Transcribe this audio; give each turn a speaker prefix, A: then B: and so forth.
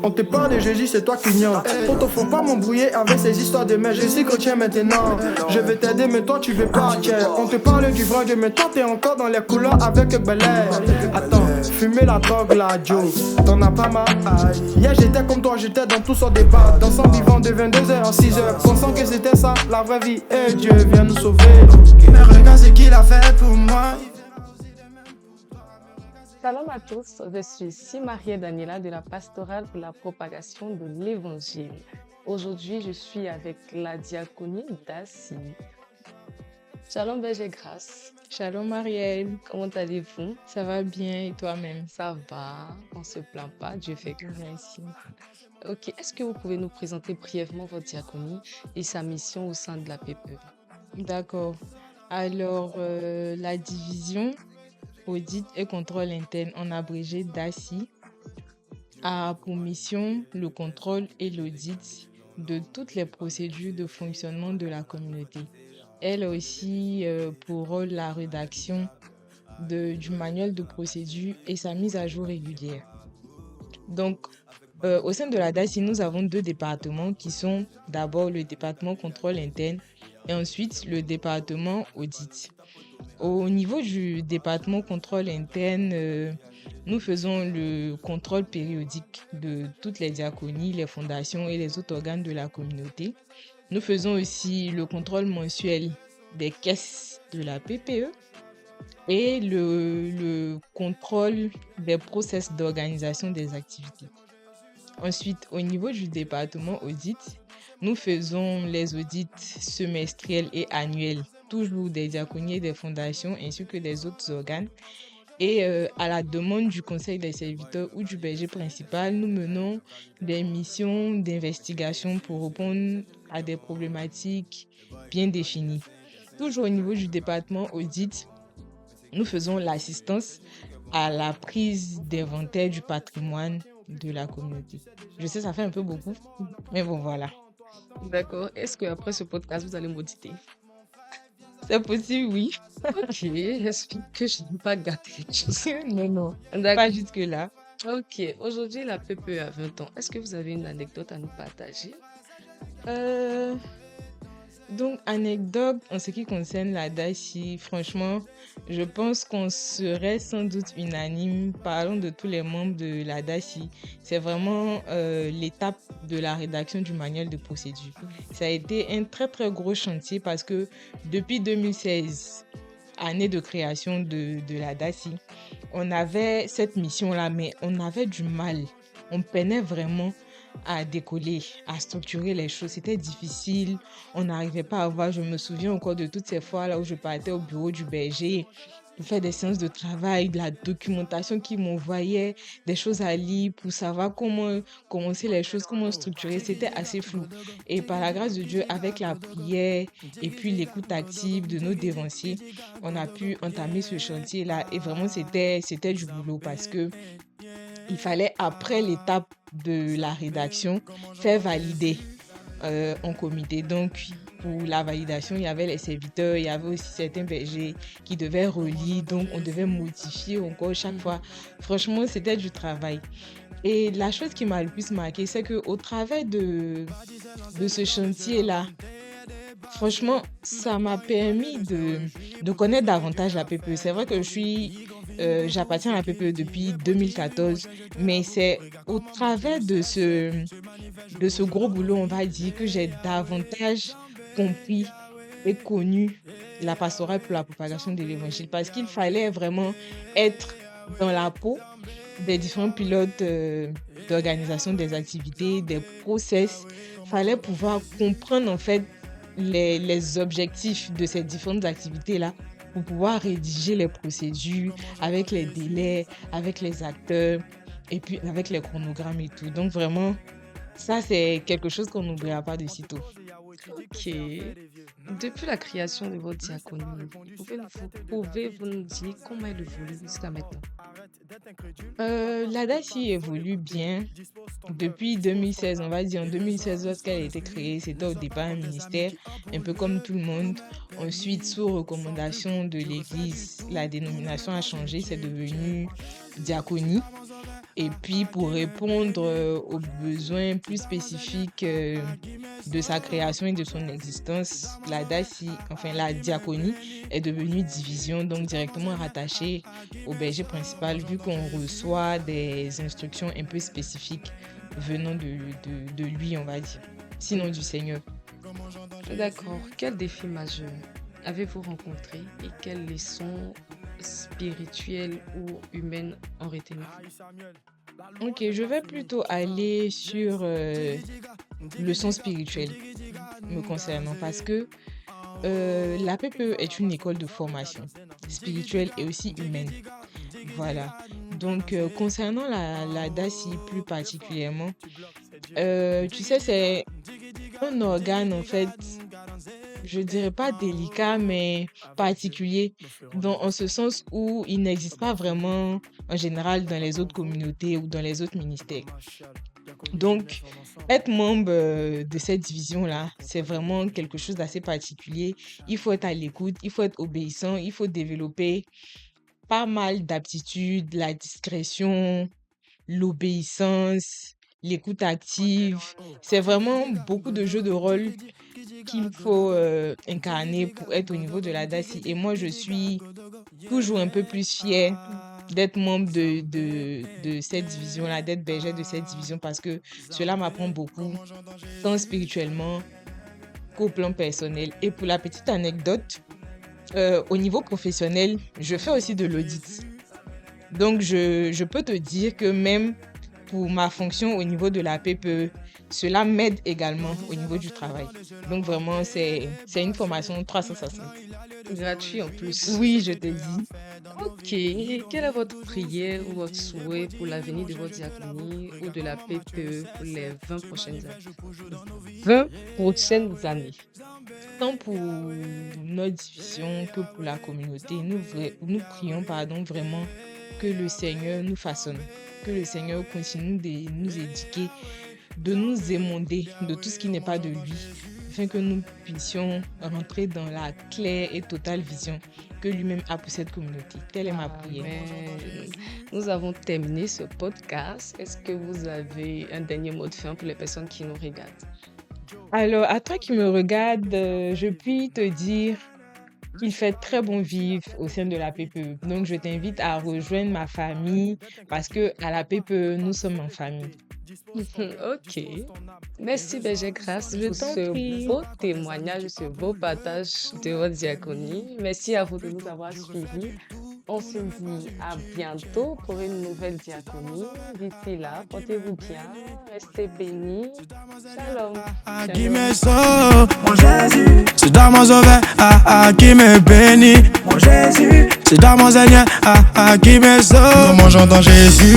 A: On te parle de Jésus, c'est toi qui ignores. Faut pas m'embrouiller avec ces histoires de merde. Je suis chrétien maintenant. Je vais t'aider, mais toi tu veux pas. On te parle du vrai Dieu, mais toi t'es encore dans les couleurs avec Bel Air. Attends, fumer la drogue là, Joe. T'en as pas marre. Hier j'étais comme toi, j'étais dans tout son débat. Dansant vivant de 22h à 6h. Pensant que c'était ça, la vraie vie. Et Dieu vient nous sauver. Mais regarde ce qu'il a fait pour moi.
B: Shalom à tous, je suis ici Maria Daniela de la pastorale pour la propagation de l'évangile. Aujourd'hui, je suis avec la diaconie d'Assis. Shalom Berger Grâce.
C: Shalom Marielle,
B: Comment allez-vous?
C: ça va bien et toi-même?
B: Ça va, on se plaint pas, Dieu fait que.
C: Merci.
B: Ok, est-ce que vous pouvez nous présenter brièvement votre diaconie et sa mission au sein de la PPE?
C: D'accord. Alors, la division audit et contrôle interne, en abrégé DACI, a pour mission le contrôle et l'audit de toutes les procédures de fonctionnement de la communauté. Elle a aussi pour rôle la rédaction du manuel de procédure et sa mise à jour régulière. Donc, au sein de la DACI, nous avons deux départements qui sont d'abord le département contrôle interne et ensuite le département audit. Au niveau du département contrôle interne, nous faisons le contrôle périodique de toutes les diaconies, les fondations et les autres organes de la communauté. Nous faisons aussi le contrôle mensuel des caisses de la PPE et le contrôle des process d'organisation des activités. Ensuite, au niveau du département audit, nous faisons les audits semestriels et annuels, toujours des diaconies et des fondations ainsi que des autres organes. Et à la demande du conseil des serviteurs ou du berger principal, nous menons des missions d'investigation pour répondre à des problématiques bien définies. Toujours au niveau du département audit, nous faisons l'assistance à la prise d'inventaire du patrimoine de la communauté. Je sais, ça fait un peu beaucoup, mais bon, voilà.
B: D'accord, est-ce qu'après ce podcast, vous allez m'auditer?
C: C'est possible, oui.
B: Ok, j'espère que je n'ai pas gâté quelque chose.
C: Non,
B: D'accord.
C: pas jusque-là.
B: Ok, aujourd'hui la PPE a 20 ans. Est-ce que vous avez une anecdote à nous partager?
C: Donc, anecdote en ce qui concerne la DACI, franchement, je pense qu'on serait sans doute unanime parlant de tous les membres de la DACI. C'est vraiment l'étape de la rédaction du manuel de procédure. Ça a été un très très gros chantier parce que depuis 2016, année de création de la DACI, on avait cette mission-là, mais on avait du mal. On peinait vraiment à décoller, à structurer les choses. C'était difficile, on n'arrivait pas à voir. Je me souviens encore de toutes ces fois là où je partais au bureau du berger pour faire des séances de travail, de la documentation qu'ils m'envoyaient, des choses à lire pour savoir comment commencer les choses, comment structurer. C'était assez flou. Et par la grâce de Dieu, avec la prière et puis l'écoute active de nos dévanciers, on a pu entamer ce chantier-là. Et vraiment, c'était du boulot parce que il fallait, après l'étape de la rédaction, faire valider en comité. Donc, pour la validation, il y avait les serviteurs, il y avait aussi certains bergers qui devaient relire. Donc, on devait modifier encore chaque fois. Franchement, c'était du travail. Et la chose qui m'a le plus marqué, c'est qu'au travers de ce chantier-là, franchement, ça m'a permis de connaître davantage la PPE. C'est vrai que j'appartiens à la PPE depuis 2014, mais c'est au travers de ce gros boulot, on va dire, que j'ai davantage compris et connu la pastorale pour la propagation de l'évangile, parce qu'il fallait vraiment être dans la peau des différents pilotes d'organisation des activités, des process. Il fallait pouvoir comprendre en fait les objectifs de ces différentes activités-là pour pouvoir rédiger les procédures avec les délais, avec les acteurs et puis avec les chronogrammes et tout. Donc vraiment, ça c'est quelque chose qu'on n'oubliera pas de sitôt.
B: Ok. Depuis la création de votre diaconie, pouvez-vous nous dire comment elle évolue jusqu'à maintenant?
C: La DACI évolue bien depuis 2016, on va dire. En 2016, lorsqu'elle a été créée, c'était au départ un ministère, un peu comme tout le monde. Ensuite, sous recommandation de l'Église, la dénomination a changé, c'est devenu diaconie. Et puis, pour répondre aux besoins plus spécifiques de sa création et de son existence, la diaconie est devenue division, donc directement rattachée au berger principal, vu qu'on reçoit des instructions un peu spécifiques venant de lui, on va dire, sinon du Seigneur.
B: D'accord. Quel défi majeur avez-vous rencontré et quelles leçons spirituelles ou humaines en retenez?
C: Ok, je vais plutôt aller sur leçons spirituelles me concernant parce que l'APPE est une école de formation spirituelle et aussi humaine. Voilà. Donc, concernant la DACI plus particulièrement, tu sais, c'est un organe, en fait, je dirais pas délicat, mais particulier, en ce sens où il n'existe pas vraiment, en général, dans les autres communautés ou dans les autres ministères. Donc, être membre de cette division-là, c'est vraiment quelque chose d'assez particulier. Il faut être à l'écoute, il faut être obéissant, il faut développer pas mal d'aptitudes, la discrétion, l'obéissance, l'écoute active. C'est vraiment beaucoup de jeux de rôle qu'il faut incarner pour être au niveau de la DACI. Et moi, je suis toujours un peu plus fière d'être membre de cette division-là, d'être berger de cette division parce que cela m'apprend beaucoup, tant spirituellement qu'au plan personnel. Et pour la petite anecdote, au niveau professionnel, je fais aussi de l'audit. Donc, je peux te dire que même pour ma fonction au niveau de la PPE, cela m'aide également au niveau du travail. Donc, vraiment, c'est une formation 360.
B: Gratuit en plus.
C: Oui, je te dis.
B: Ok. Quelle est votre prière ou votre souhait pour l'avenir de votre diaconie ou de la PPE pour les 20 prochaines années? 20 prochaines années.
C: Tant pour notre division que pour la communauté, nous prions vraiment que le Seigneur nous façonne, que le Seigneur continue de nous éduquer, de nous émonder de tout ce qui n'est pas de lui, afin que nous puissions rentrer dans la claire et totale vision que lui-même a pour cette communauté. Telle est ma prière.
B: Amen. Nous avons terminé ce podcast. Est-ce que vous avez un dernier mot de fin pour les personnes qui nous regardent?
C: Alors, à toi qui me regarde, je puis te dire qu'il fait très bon vivre au sein de la PPE. Donc, je t'invite à rejoindre ma famille parce que à la PPE, nous sommes en famille.
B: Ok. Merci Berger Grace
C: Je
B: pour
C: t'en
B: ce
C: prie.
B: beau témoignage, ce beau partage de votre diaconie. Merci à vous de nous avoir suivis. On se dit à bientôt pour une nouvelle diaconie. D'ici là, portez-vous bien, restez bénis. Shalom.
A: Qui me sauve, mon Jésus, c'est dans mon sauveur, qui me bénit, mon Jésus, c'est dans mon Seigneur, qui me sauve, nous mangeons dans Jésus.